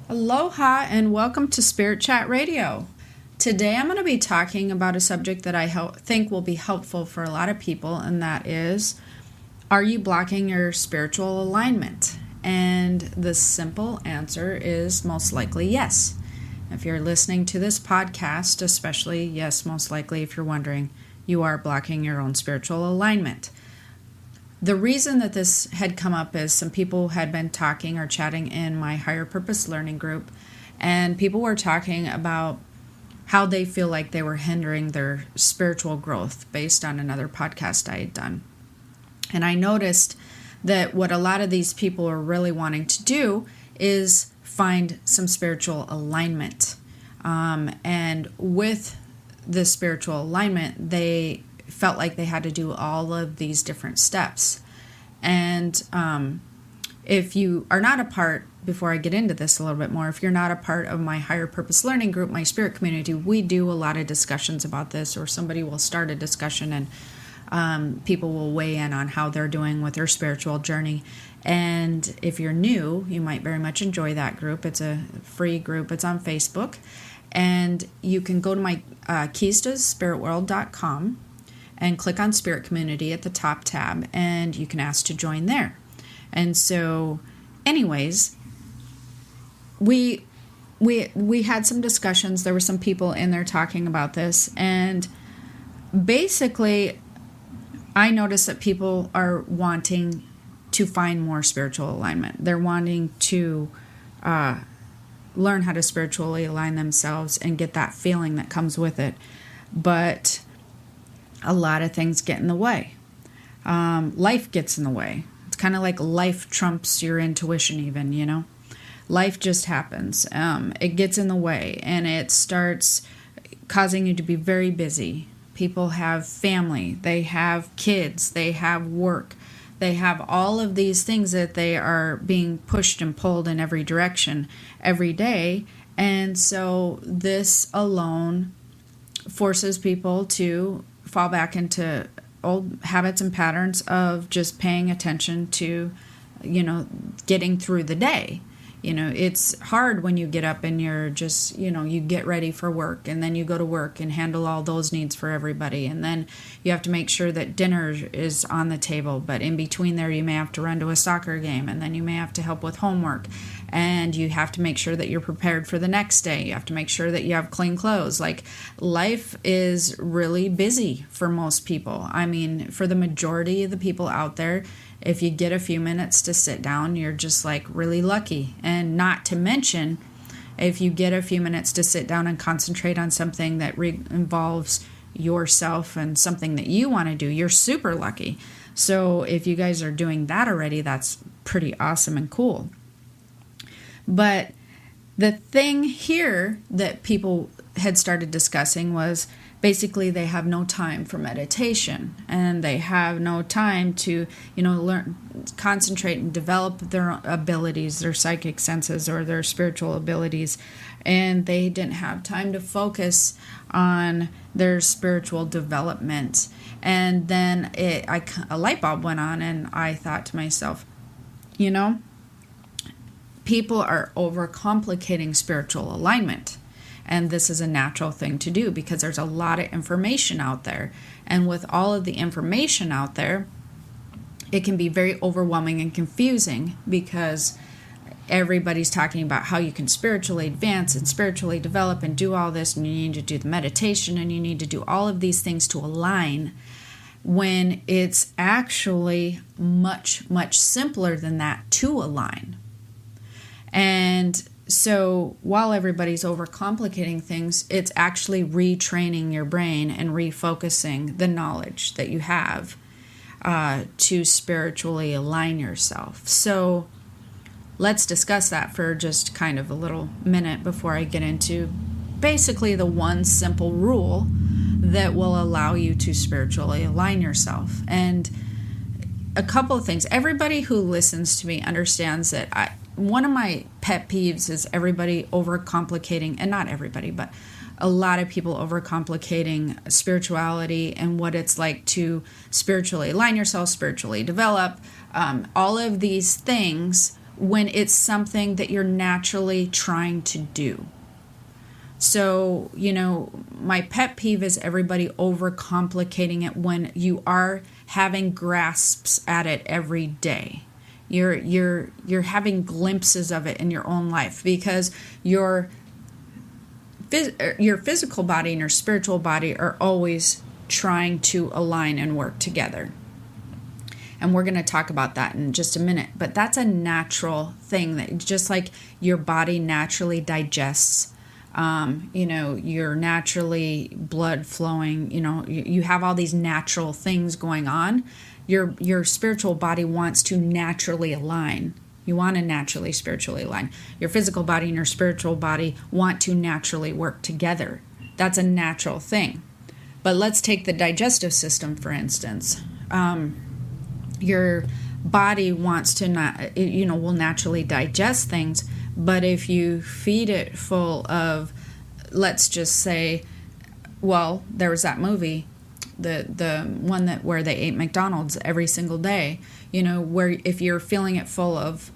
Aloha and welcome to Spirit Chat Radio. Today I'm going to be talking about a subject that I think will be helpful for a lot of people, and that is, are you blocking your spiritual alignment? And the simple answer is most likely yes. If you're listening to this podcast, especially, yes, most likely if you're wondering, you are blocking your own spiritual alignment. The reason that this had come up is some people had been talking or chatting in my Higher Purpose Learning group, and people were talking about how they feel like they were hindering their spiritual growth based on another podcast I had done. And I noticed that what a lot of these people are really wanting to do is find some spiritual alignment. And with the spiritual alignment, they felt like they had to do all of these different steps. And if you are not a part, before I get into this a little bit more, if you're not a part of my Higher Purpose Learning group, my spirit community, we do a lot of discussions about this, or somebody will start a discussion and people will weigh in on how they're doing with their spiritual journey. And if you're new, you might very much enjoy that group. It's a free group. It's on Facebook. And you can go to my keystospiritworld.com and click on Spirit Community at the top tab, and you can ask to join there. And so, anyways, we had some discussions. There were some people in there talking about this, and basically, I noticed that people are wanting to find more spiritual alignment. They're wanting to learn how to spiritually align themselves and get that feeling that comes with it. But a lot of things get in the way. Life gets in the way. It's kind of like life trumps your intuition even, you know? Life just happens. It gets in the way, and it starts causing you to be very busy. People have family. They have kids. They have work. They have all of these things that they are being pushed and pulled in every direction every day. And so this alone forces people to fall back into old habits and patterns of just paying attention to, getting through the day. It's hard when you get up and you're just, you get ready for work, and then you go to work and handle all those needs for everybody. And then you have to make sure that dinner is on the table. But in between there, you may have to run to a soccer game, and then you may have to help with homework. And you have to make sure that you're prepared for the next day. You have to make sure that you have clean clothes. Like, life is really busy for most people. I mean, for the majority of the people out there, if you get a few minutes to sit down, you're just like really lucky. And not to mention, if you get a few minutes to sit down and concentrate on something that involves yourself and something that you want to do, you're super lucky. So if you guys are doing that already, that's pretty awesome and cool. But the thing here that people had started discussing was basically they have no time for meditation, and they have no time to, learn, concentrate and develop their abilities, their psychic senses or their spiritual abilities. And they didn't have time to focus on their spiritual development. And then a light bulb went on, and I thought to myself, people are overcomplicating spiritual alignment. And this is a natural thing to do because there's a lot of information out there. And with all of the information out there, it can be very overwhelming and confusing because everybody's talking about how you can spiritually advance and spiritually develop and do all this. And you need to do the meditation, and you need to do all of these things to align, when it's actually much, much simpler than that to align. And so while everybody's overcomplicating things, it's actually retraining your brain and refocusing the knowledge that you have to spiritually align yourself. So let's discuss that for just kind of a little minute before I get into basically the one simple rule that will allow you to spiritually align yourself. And a couple of things. Everybody who listens to me understands that one of my pet peeves is everybody overcomplicating, and not everybody, but a lot of people overcomplicating spirituality and what it's like to spiritually align yourself, spiritually develop, all of these things when it's something that you're naturally trying to do. So, my pet peeve is everybody overcomplicating it when you are having grasps at it every day. You're having glimpses of it in your own life, because your physical body and your spiritual body are always trying to align and work together. And we're going to talk about that in just a minute. But that's a natural thing, that just like your body naturally digests, you're naturally blood flowing, you have all these natural things going on. Your spiritual body wants to naturally align. You want to naturally spiritually align. Your physical body and your spiritual body want to naturally work together. That's a natural thing. But let's take the digestive system, for instance. Your body wants to will naturally digest things, but if you feed it full of, let's just say, well, there was that movie, the one where they ate McDonald's every single day, where if you're filling it full of,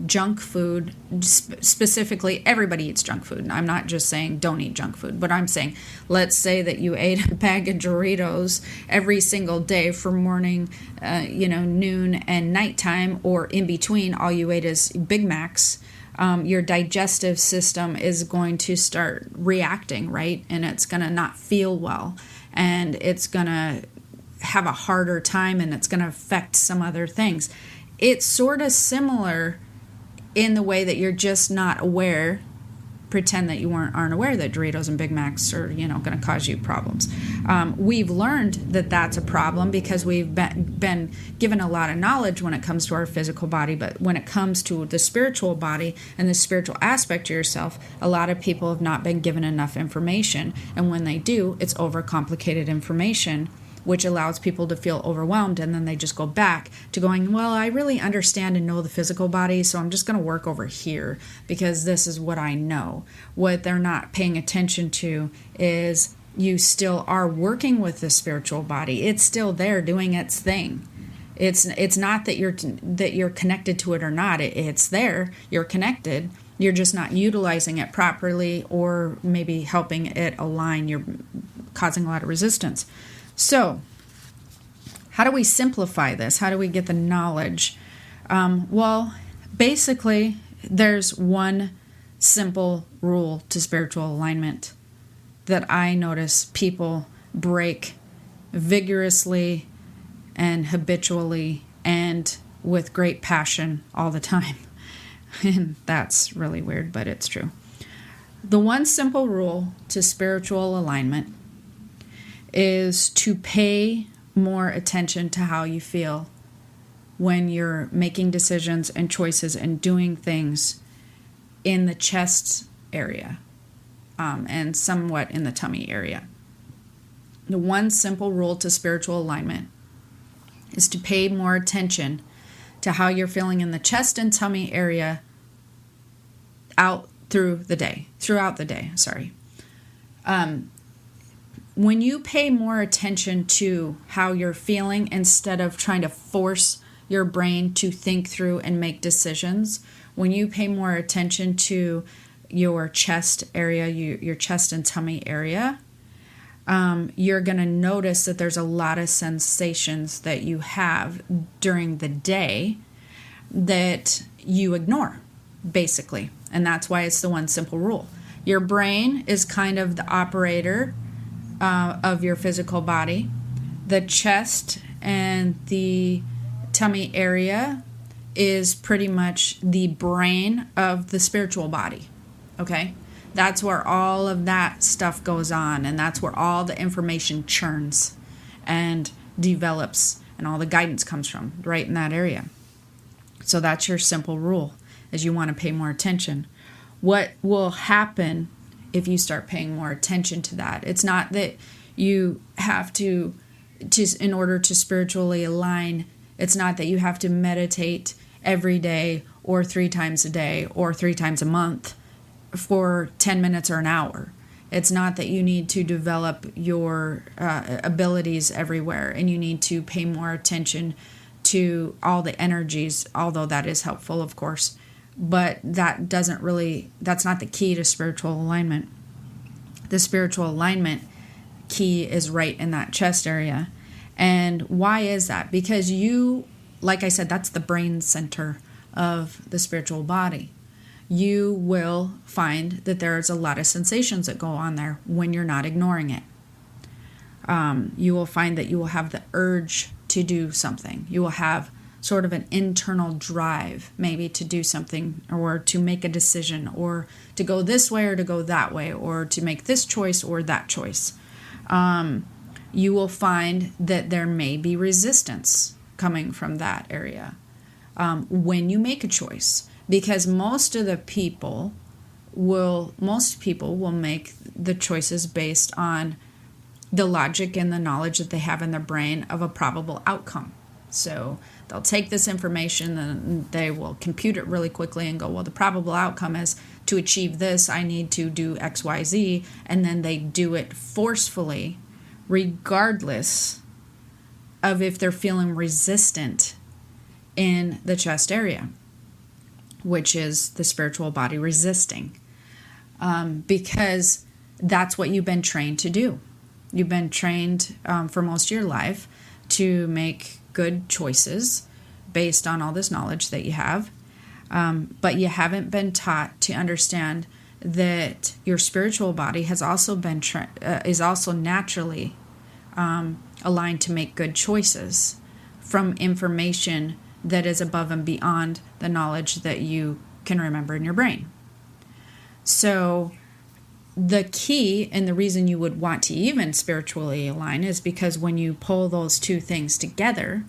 junk food, specifically, everybody eats junk food. I'm not just saying don't eat junk food, but I'm saying, let's say that you ate a bag of Doritos every single day for morning, noon and nighttime, or in between, all you ate is Big Macs. Your digestive system is going to start reacting, right? And it's going to not feel well, and it's going to have a harder time, and it's going to affect some other things. It's sort of similar in the way that you're just not aware. Pretend that you aren't aware that Doritos and Big Macs are, going to cause you problems. We've learned that that's a problem because we've been given a lot of knowledge when it comes to our physical body, but when it comes to the spiritual body and the spiritual aspect to yourself, a lot of people have not been given enough information, and when they do, it's overcomplicated information, which allows people to feel overwhelmed, and then they just go back to going, well, I really understand and know the physical body, so I'm just going to work over here because this is what I know. What they're not paying attention to is you still are working with the spiritual body. It's still there doing its thing. It's not that you're connected to it or not. It's there. You're connected. You're just not utilizing it properly, or maybe helping it align. You're causing a lot of resistance. So, how do we simplify this? How do we get the knowledge? Well, basically, there's one simple rule to spiritual alignment that I notice people break vigorously and habitually and with great passion all the time. And that's really weird, but it's true. The one simple rule to spiritual alignment is to pay more attention to how you feel when you're making decisions and choices and doing things in the chest area, and somewhat in the tummy area. The one simple rule to spiritual alignment is to pay more attention to how you're feeling in the chest and tummy area throughout the day. When you pay more attention to how you're feeling instead of trying to force your brain to think through and make decisions, when you pay more attention to your chest area, your chest and tummy area, you're going to notice that there's a lot of sensations that you have during the day that you ignore, basically. And that's why it's the one simple rule. Your brain is kind of the operator of your physical body. The chest and the tummy area is pretty much the brain of the spiritual body. Okay? That's where all of that stuff goes on, and that's where all the information churns and develops, and all the guidance comes from, right in that area. So that's your simple rule, is you want to pay more attention. What will happen if you start paying more attention to that? It's not that you have to in order to spiritually align, it's not that you have to meditate every day or 3 times a day or 3 times a month for 10 minutes or an hour. It's not that you need to develop your abilities everywhere and you need to pay more attention to all the energies, although that is helpful, of course. But that's not the key to spiritual alignment. The spiritual alignment key is right in that chest area. And why is that? Because like I said, that's the brain center of the spiritual body. You will find that there's a lot of sensations that go on there when you're not ignoring it. You will find that you will have the urge to do something. You will have sort of an internal drive, maybe to do something or to make a decision or to go this way or to go that way or to make this choice or that choice. You will find that there may be resistance coming from that area when you make a choice, because most people will make the choices based on the logic and the knowledge that they have in their brain of a probable outcome. So they'll take this information and they will compute it really quickly and go, well, the probable outcome is to achieve this, I need to do X, Y, Z. And then they do it forcefully, regardless of if they're feeling resistant in the chest area, which is the spiritual body resisting. Because that's what you've been trained to do. You've been trained for most of your life to make good choices based on all this knowledge that you have. But you haven't been taught to understand that your spiritual body has also been is also naturally aligned to make good choices from information that is above and beyond the knowledge that you can remember in your brain. So the key and the reason you would want to even spiritually align is because when you pull those two things together,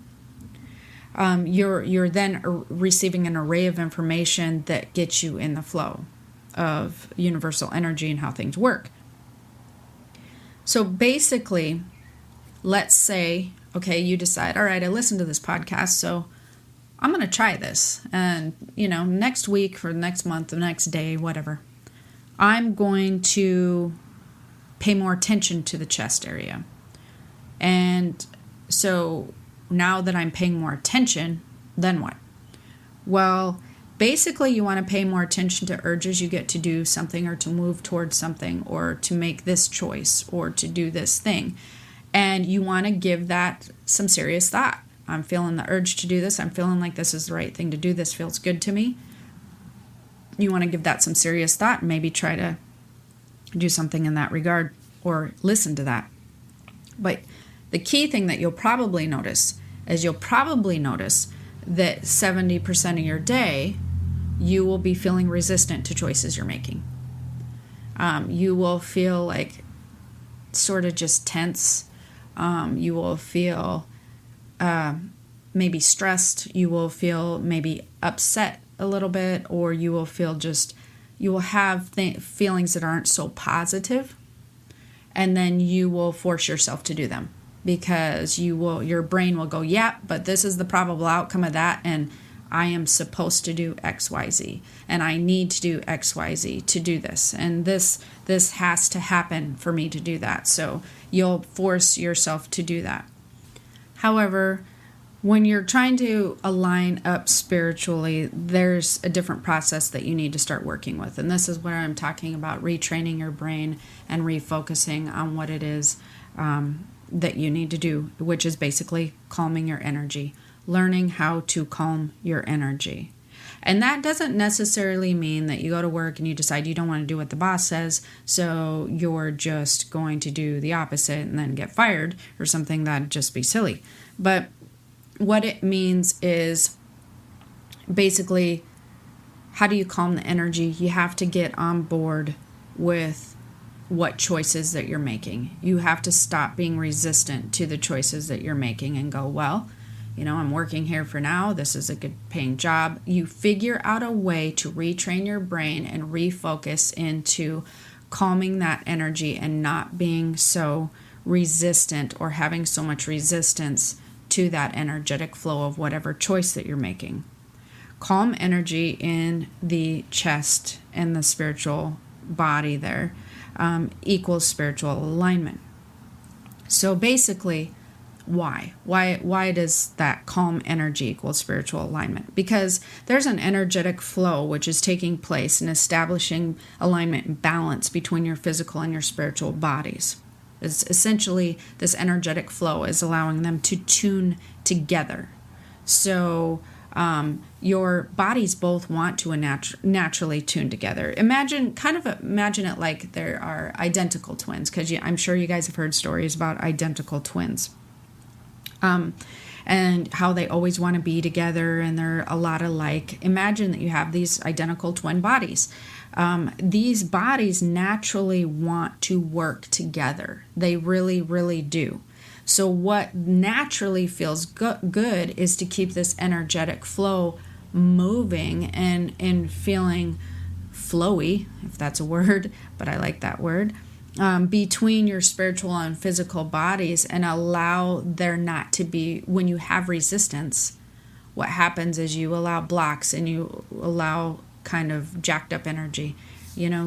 you're then receiving an array of information that gets you in the flow of universal energy and how things work. So basically, let's say, okay, you decide, all right, I listened to this podcast, so I'm going to try this. And, next week, for the next month, the next day, whatever, I'm going to pay more attention to the chest area. And so now that I'm paying more attention, then what? Well, basically you want to pay more attention to urges you get to do something or to move towards something or to make this choice or to do this thing. And you want to give that some serious thought. I'm feeling the urge to do this. I'm feeling like this is the right thing to do. This feels good to me. You want to give that some serious thought and maybe try to do something in that regard or listen to that. But the key thing that you'll probably notice is that 70% of your day you will be feeling resistant to choices you're making. You will feel like sort of just tense. You will feel maybe stressed. You will feel maybe upset a little bit, or you will have feelings that aren't so positive, and then you will force yourself to do them because your brain will go, yeah, but this is the probable outcome of that, and I am supposed to do XYZ, and I need to do XYZ to do this, and this has to happen for me to do that. So you'll force yourself to do that. However, when you're trying to align up spiritually, there's a different process that you need to start working with. And this is where I'm talking about retraining your brain and refocusing on what it is that you need to do, which is basically calming your energy, learning how to calm your energy. And that doesn't necessarily mean that you go to work and you decide you don't want to do what the boss says, so you're just going to do the opposite and then get fired or something. That'd just be silly. But what it means is basically, how do you calm the energy? You have to get on board with what choices that you're making. You have to stop being resistant to the choices that you're making and go, well, I'm working here for now. This is a good paying job. You figure out a way to retrain your brain and refocus into calming that energy and not being so resistant or having so much resistance to that energetic flow of whatever choice that you're making. Calm energy in the chest and the spiritual body there equals spiritual alignment. So basically, Why does that calm energy equal spiritual alignment? Because there's an energetic flow which is taking place and establishing alignment and balance between your physical and your spiritual bodies. It's essentially, this energetic flow is allowing them to tune together. So your bodies both want to naturally tune together. Imagine it like there are identical twins, because I'm sure you guys have heard stories about identical twins. And how they always want to be together and they're a lot alike. Imagine that you have these identical twin bodies. These bodies naturally want to work together. They really, really do. So what naturally feels good is to keep this energetic flow moving and feeling flowy, if that's a word, but I like that word, between your spiritual and physical bodies, and allow there not to be, when you have resistance, what happens is you allow blocks and you allow kind of jacked up energy.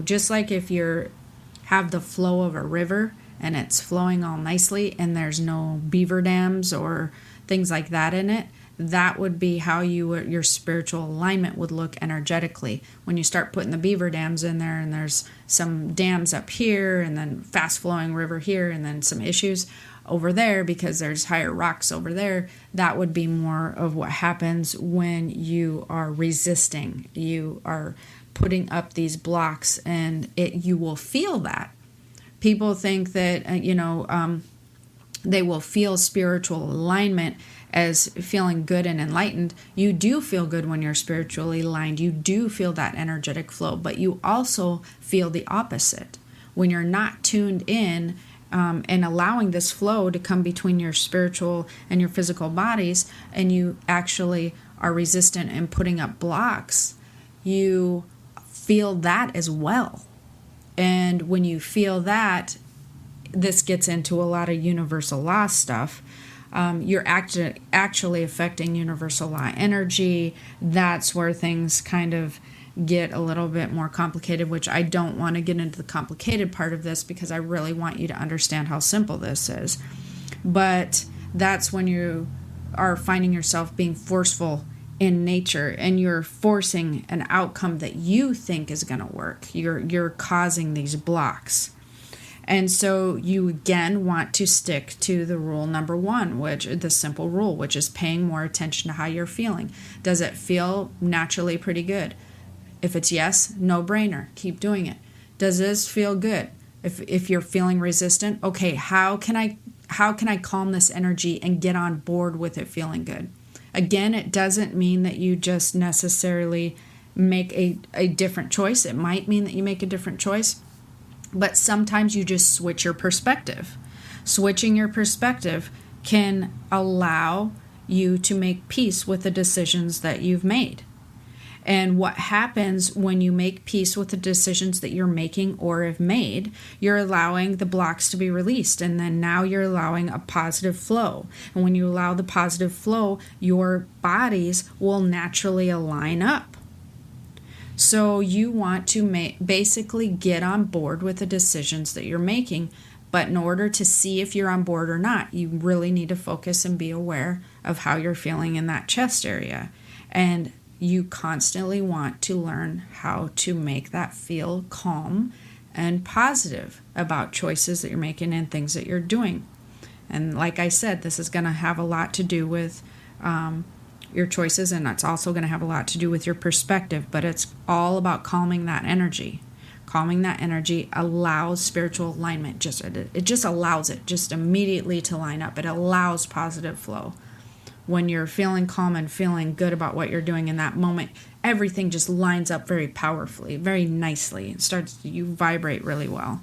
Just like if you have the flow of a river and it's flowing all nicely and there's no beaver dams or things like that in it, that would be how your spiritual alignment would look energetically. When you start putting the beaver dams in there and there's some dams up here and then fast flowing river here and then some issues over there because there's higher rocks over there, that would be more of what happens when you are resisting. You are putting up these blocks, and you will feel that. People think that, they will feel spiritual alignment as feeling good and enlightened. You do feel good when you're spiritually aligned. You do feel that energetic flow, but you also feel the opposite. When you're not tuned in and allowing this flow to come between your spiritual and your physical bodies, and you actually are resistant and putting up blocks, you feel that as well. And when you feel that, this gets into a lot of universal law stuff. You're actually affecting universal law energy. That's where things kind of get a little bit more complicated, which I don't want to get into the complicated part of this because I really want you to understand how simple this is. But that's when you are finding yourself being forceful in nature and you're forcing an outcome that you think is going to work. You're causing these blocks. And so you again want to stick to the rule number one, the simple rule, which is paying more attention to how you're feeling. Does it feel naturally pretty good? If it's yes, no brainer, keep doing it. Does this feel good? If you're feeling resistant, okay, how can I calm this energy and get on board with it feeling good? Again, it doesn't mean that you just necessarily make a different choice. It might mean that you make a different choice, but sometimes you just switch your perspective. Switching your perspective can allow you to make peace with the decisions that you've made. And what happens when you make peace with the decisions that you're making or have made, you're allowing the blocks to be released. And then now you're allowing a positive flow. And when you allow the positive flow, your bodies will naturally align up. So you want to basically get on board with the decisions that you're making. But in order to see if you're on board or not, you really need to focus and be aware of how you're feeling in that chest area. And you constantly want to learn how to make that feel calm and positive about choices that you're making and things that you're doing. And like I said, this is going to have a lot to do with your choices, and it's also going to have a lot to do with your perspective, but it's all about calming that energy. Calming that energy allows spiritual alignment. It just allows it just immediately to line up. It allows positive flow. When you're feeling calm and feeling good about what you're doing in that moment, everything just lines up very powerfully, very nicely. You vibrate really well.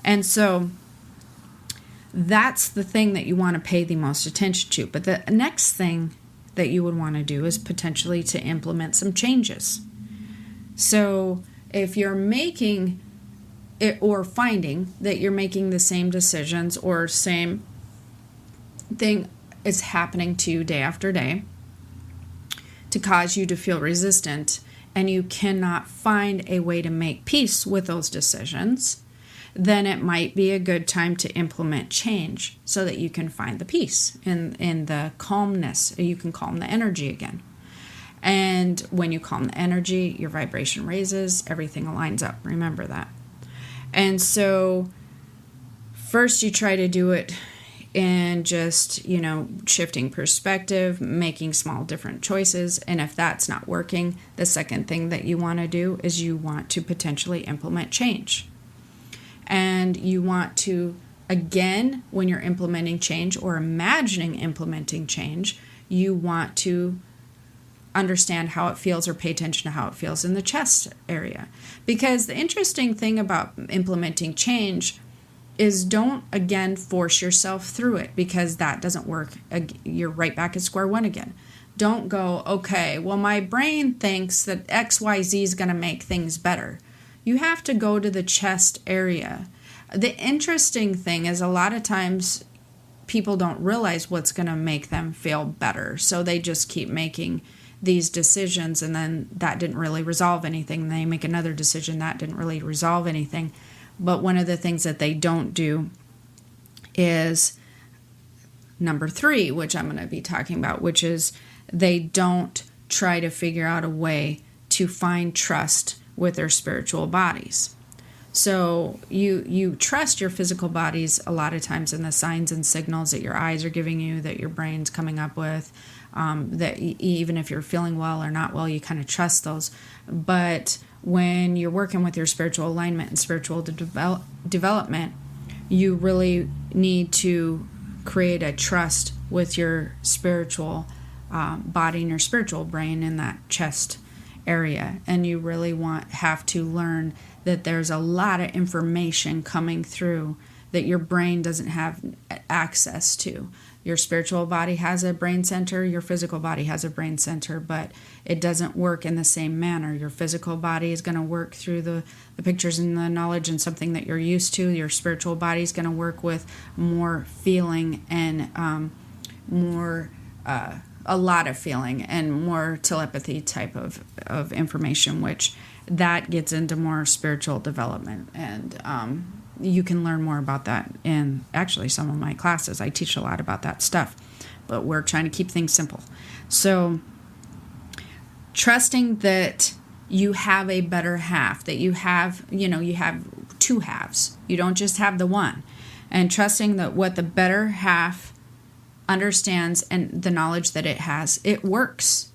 And so that's the thing that you want to pay the most attention to. But the next thing that you would want to do is potentially to implement some changes. So if you're making it or finding that you're making the same decisions or same thing is happening to you day after day to cause you to feel resistant, and you cannot find a way to make peace with those decisions, then it might be a good time to implement change so that you can find the peace and the calmness. You can calm the energy again. And when you calm the energy, your vibration raises, everything aligns up. Remember that. And so first you try to do it in just, shifting perspective, making small different choices. And if that's not working, the second thing that you want to do is you want to potentially implement change. And you want to, again, when you're implementing change or imagining implementing change, you want to understand how it feels or pay attention to how it feels in the chest area. Because the interesting thing about implementing change is don't, again, force yourself through it, because that doesn't work. You're right back at square one again. Don't go, okay, well, my brain thinks that XYZ is going to make things better. You have to go to the chest area. The interesting thing is a lot of times people don't realize what's going to make them feel better. So they just keep making these decisions, and then that didn't really resolve anything. They make another decision that didn't really resolve anything. But one of the things that they don't do is number 3, which I'm going to be talking about, which is they don't try to figure out a way to find trust with their spiritual bodies. So you trust your physical bodies a lot of times in the signs and signals that your eyes are giving you, that your brain's coming up with, that even if you're feeling well or not well, you kind of trust those. But when you're working with your spiritual alignment and spiritual development, you really need to create a trust with your spiritual body and your spiritual brain in that chest area. And you really have to learn that there's a lot of information coming through that your brain doesn't have access to. Your spiritual body has a brain center, your physical body has a brain center, but it doesn't work in the same manner. Your physical body is going to work through the pictures and the knowledge and something that you're used to. Your spiritual body is going to work with more feeling and a lot of feeling and more telepathy type of information, which that gets into more spiritual development. And you can learn more about that in actually some of my classes. I teach a lot about that stuff, but we're trying to keep things simple. So trusting that you have a better half, that you have 2 halves. You don't just have the one. And trusting that what the better half understands and the knowledge that it has, it works.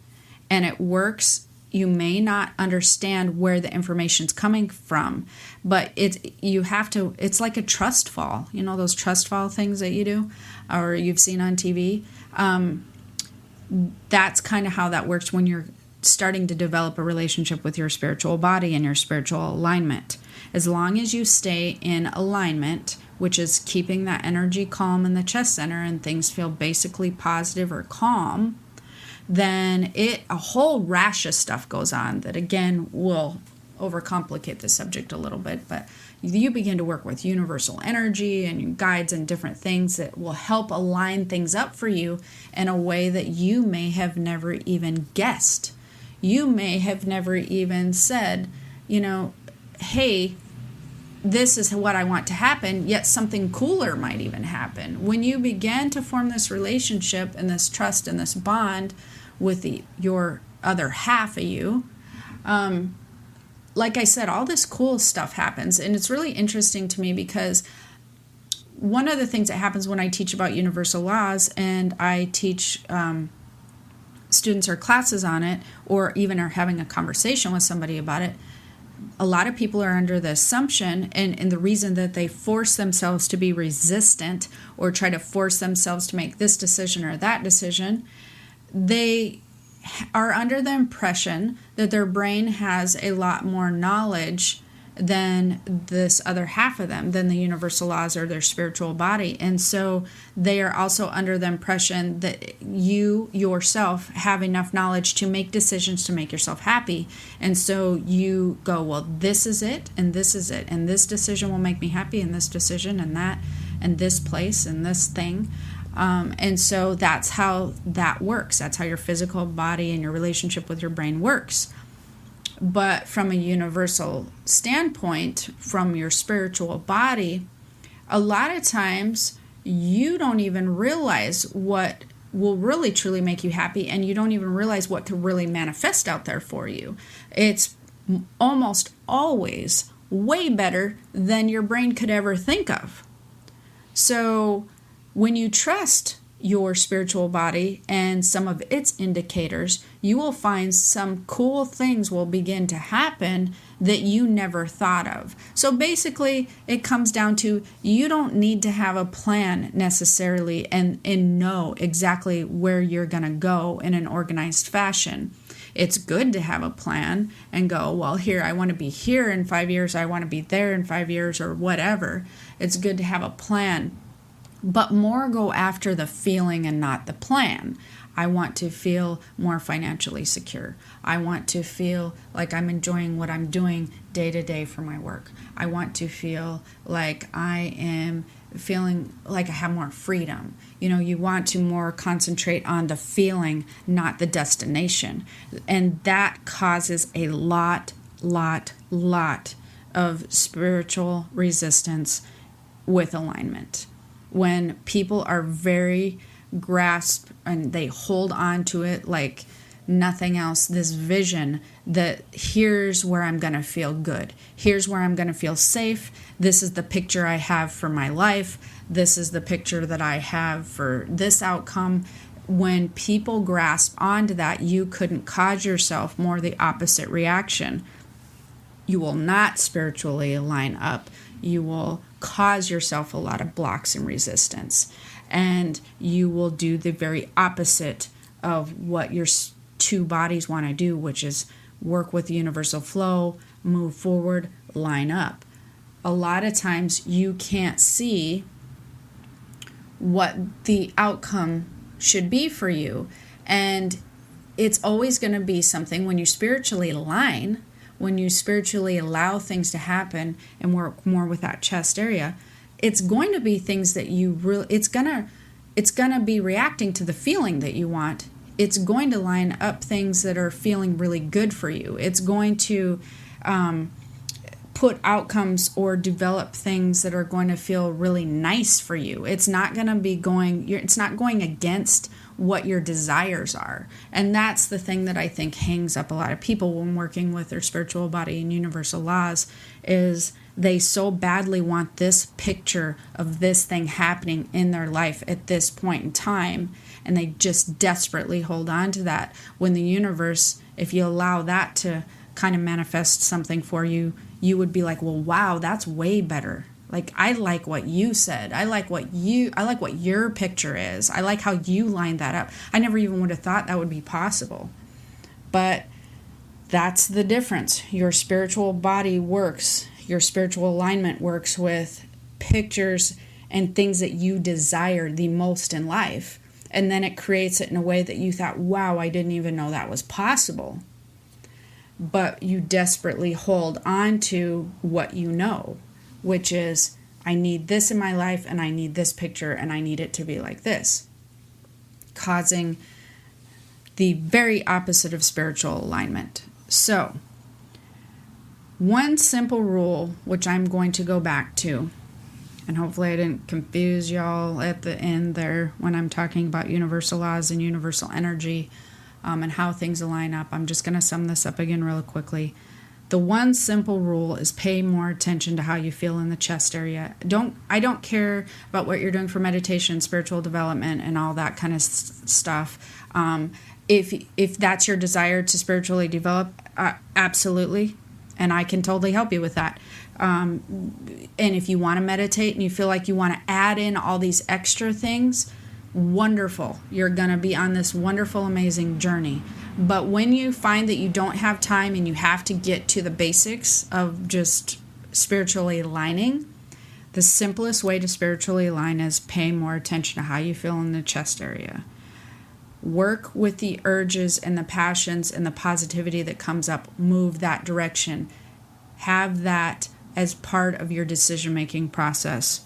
And it works. You may not understand where the information's coming from, but it's like a trust fall. You know those trust fall things that you do or you've seen on TV? That's kind of how that works when you're starting to develop a relationship with your spiritual body and your spiritual alignment. As long as you stay in alignment, which is keeping that energy calm in the chest center and things feel basically positive or calm, then a whole rash of stuff goes on that, again, will overcomplicate the subject a little bit. But you begin to work with universal energy and guides and different things that will help align things up for you in a way that you may have never even guessed. You may have never even said, hey, this is what I want to happen, yet something cooler might even happen. When you begin to form this relationship and this trust and this bond with your other half of you, like I said, all this cool stuff happens. And it's really interesting to me because one of the things that happens when I teach about universal laws and I teach students or classes on it, or even are having a conversation with somebody about it, a lot of people are under the assumption, and the reason that they force themselves to be resistant or try to force themselves to make this decision or that decision, they are under the impression that their brain has a lot more knowledge than this other half of them, than the universal laws or their spiritual body. And so they are also under the impression that you yourself have enough knowledge to make decisions to make yourself happy. And so you go, well, this is it, and this is it, and this decision will make me happy, and this decision, and that, and this place, and this thing. And so that's how that works. That's how your physical body and your relationship with your brain works. But from a universal standpoint, from your spiritual body, a lot of times you don't even realize what will really truly make you happy, and you don't even realize what could really manifest out there for you. It's almost always way better than your brain could ever think of. So when you trust your spiritual body and some of its indicators, you will find some cool things will begin to happen that you never thought of. So basically, it comes down to you don't need to have a plan necessarily and know exactly where you're going to go in an organized fashion. It's good to have a plan and go, well, here, I want to be here in 5 years, I want to be there in 5 years, or whatever. It's good to have a plan, but more go after the feeling and not the plan. I want to feel more financially secure. I want to feel like I'm enjoying what I'm doing day to day for my work. I want to feel like I am feeling like I have more freedom. You want to more concentrate on the feeling, not the destination. And that causes a lot of spiritual resistance with alignment. When people are very grasped and they hold on to it like nothing else, this vision that here's where I'm going to feel good. Here's where I'm going to feel safe. This is the picture I have for my life. This is the picture that I have for this outcome. When people grasp onto that, you couldn't cause yourself more the opposite reaction. You will not spiritually align up. You will cause yourself a lot of blocks and resistance. And you will do the very opposite of what your two bodies want to do, which is work with the universal flow, move forward, line up. A lot of times you can't see what the outcome should be for you. And it's always going to be something when you spiritually align, when you spiritually allow things to happen and work more with that chest area, it's going to be things that you really, it's going to be reacting to the feeling that you want. It's going to line up things that are feeling really good for you. It's going to put outcomes or develop things that are going to feel really nice for you. It's not going to be it's not going against what your desires are. And that's the thing that I think hangs up a lot of people when working with their spiritual body and universal laws, is they so badly want this picture of this thing happening in their life at this point in time, and they just desperately hold on to that. When the universe, if you allow that to kind of manifest something for you, you would be like, well, wow, that's way better. Like, I like what you said. I like what your picture is. I like how you lined that up. I never even would have thought that would be possible. But that's the difference. Your spiritual body works. Your spiritual alignment works with pictures and things that you desire the most in life. And then it creates it in a way that you thought, wow, I didn't even know that was possible. But you desperately hold on to what you know, which is, I need this in my life, and I need this picture, and I need it to be like this, causing the very opposite of spiritual alignment. So, one simple rule, which I'm going to go back to, and hopefully I didn't confuse y'all at the end there when I'm talking about universal laws and universal energy and how things align up. I'm just going to sum this up again really quickly. The one simple rule is pay more attention to how you feel in the chest area. I don't care about what you're doing for meditation, spiritual development, and all that kind of stuff. If that's your desire to spiritually develop, absolutely, and I can totally help you with that. And if you want to meditate and you feel like you want to add in all these extra things, wonderful. You're going to be on this wonderful, amazing journey. But when you find that you don't have time and you have to get to the basics of just spiritually aligning, the simplest way to spiritually align is pay more attention to how you feel in the chest area. Work with the urges and the passions and the positivity that comes up. Move that direction. Have that as part of your decision-making process.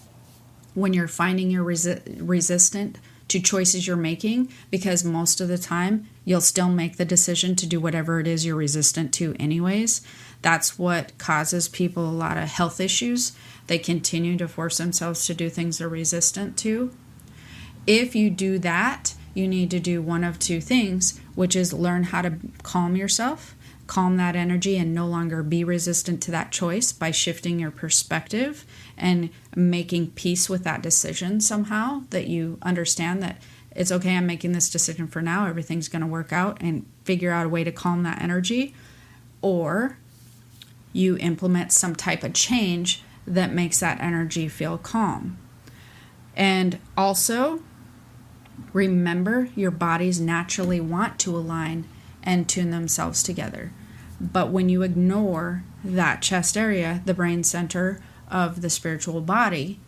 When you're finding you're resistant to choices you're making, because most of the time you'll still make the decision to do whatever it is you're resistant to anyways. That's what causes people a lot of health issues. They continue to force themselves to do things they're resistant to. If you do that, you need to do one of two things, which is learn how to calm yourself, calm that energy, and no longer be resistant to that choice by shifting your perspective and making peace with that decision somehow, that you understand that it's okay, I'm making this decision for now, everything's going to work out, and figure out a way to calm that energy. Or you implement some type of change that makes that energy feel calm. And also, remember, your bodies naturally want to align and tune themselves together. But when you ignore that chest area, the brain center of the spiritual body,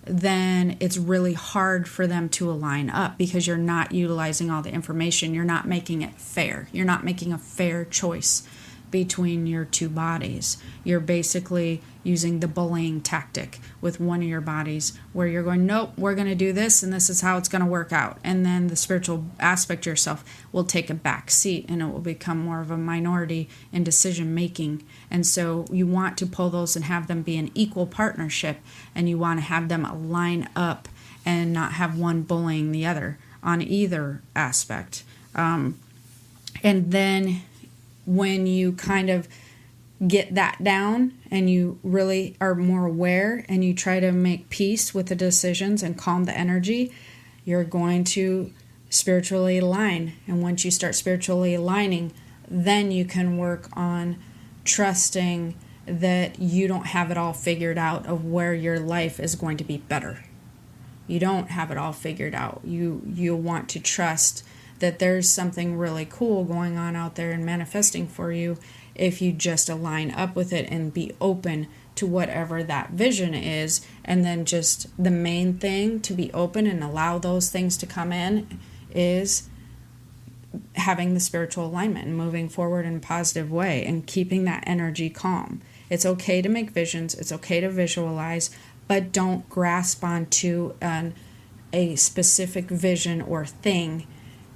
then it's really hard for them to align up because you're not utilizing all the information. You're not making it fair. You're not making a fair choice between your two bodies. You're basically using the bullying tactic with one of your bodies where you're going, nope, we're going to do this and this is how it's going to work out. And then the spiritual aspect of yourself will take a back seat and it will become more of a minority in decision making. And so you want to pull those and have them be an equal partnership, and you want to have them line up and not have one bullying the other on either aspect. And then when you kind of get that down and you really are more aware and you try to make peace with the decisions and calm the energy, you're going to spiritually align. And once you start spiritually aligning, then you can work on trusting that you don't have it all figured out of where your life is going to be better. You don't have it all figured out. You want to trust that there's something really cool going on out there and manifesting for you if you just align up with it and be open to whatever that vision is. And then just the main thing to be open and allow those things to come in is having the spiritual alignment and moving forward in a positive way and keeping that energy calm. It's okay to make visions. It's okay to visualize, but don't grasp onto a specific vision or thing.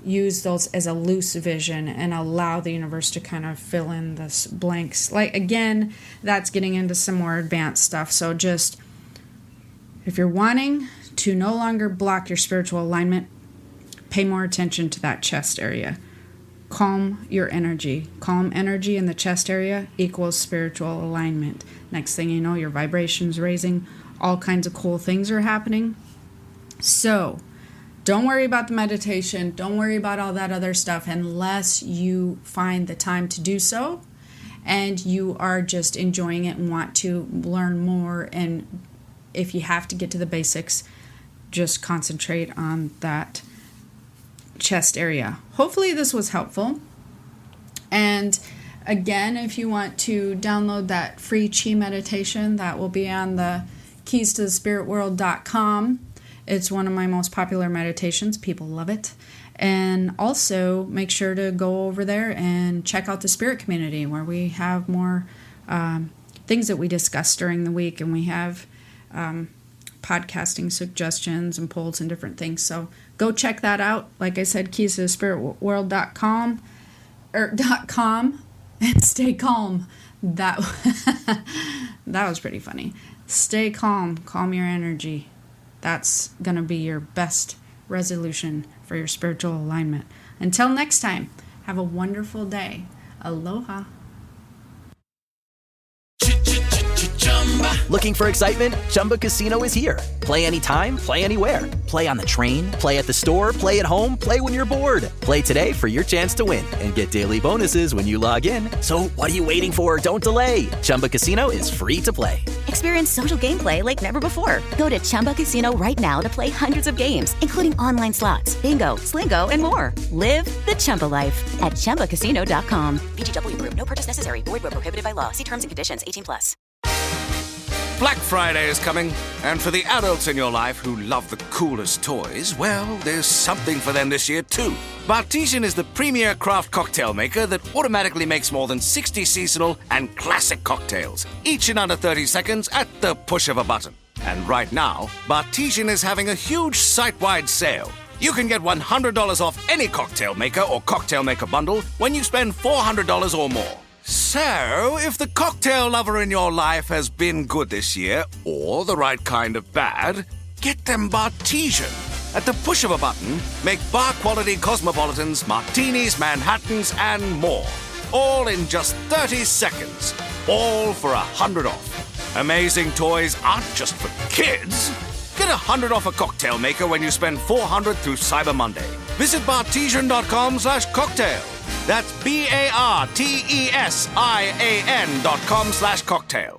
Use those as a loose vision and allow the universe to kind of fill in the blanks. Like, again, that's getting into some more advanced stuff. So just, if you're wanting to no longer block your spiritual alignment, pay more attention to that chest area. Calm your energy. Calm energy in the chest area equals spiritual alignment. Next thing you know, your vibration's raising. All kinds of cool things are happening. So don't worry about the meditation. Don't worry about all that other stuff unless you find the time to do so and you are just enjoying it and want to learn more. And if you have to get to the basics, just concentrate on that chest area. Hopefully this was helpful. And again, if you want to download that free chi meditation, that will be on the keystothespiritworld.com. It's one of my most popular meditations. People love it. And also make sure to go over there and check out the spirit community where we have more things that we discuss during the week. And we have podcasting suggestions and polls and different things. So go check that out. Like I said, keystothespiritworld.com .com, and stay calm. That was pretty funny. Stay calm. Calm your energy. That's going to be your best resolution for your spiritual alignment. Until next time, have a wonderful day. Aloha. Looking for excitement? Chumba Casino is here. Play anytime, play anywhere. Play on the train, play at the store, play at home, play when you're bored. Play today for your chance to win and get daily bonuses when you log in. So what are you waiting for? Don't delay. Chumba Casino is free to play. Experience social gameplay like never before. Go to Chumba Casino right now to play hundreds of games, including online slots, bingo, Slingo, and more. Live the Chumba life at ChumbaCasino.com. VGW Group. No purchase necessary. Void where prohibited by law. See terms and conditions. 18+. Black Friday is coming, and for the adults in your life who love the coolest toys, well, there's something for them this year too. Bartesian is the premier craft cocktail maker that automatically makes more than 60 seasonal and classic cocktails, each in under 30 seconds at the push of a button. And right now, Bartesian is having a huge site-wide sale. You can get $100 off any cocktail maker or cocktail maker bundle when you spend $400 or more. So, if the cocktail lover in your life has been good this year, or the right kind of bad, get them Bartesian. At the push of a button, make bar-quality cosmopolitans, martinis, Manhattans, and more. All in just 30 seconds. All for $100 off. Amazing toys aren't just for kids. Get $100 off a cocktail maker when you spend $400 through Cyber Monday. Visit Bartesian.com/cocktail. That's BARTESIAN.com/cocktail.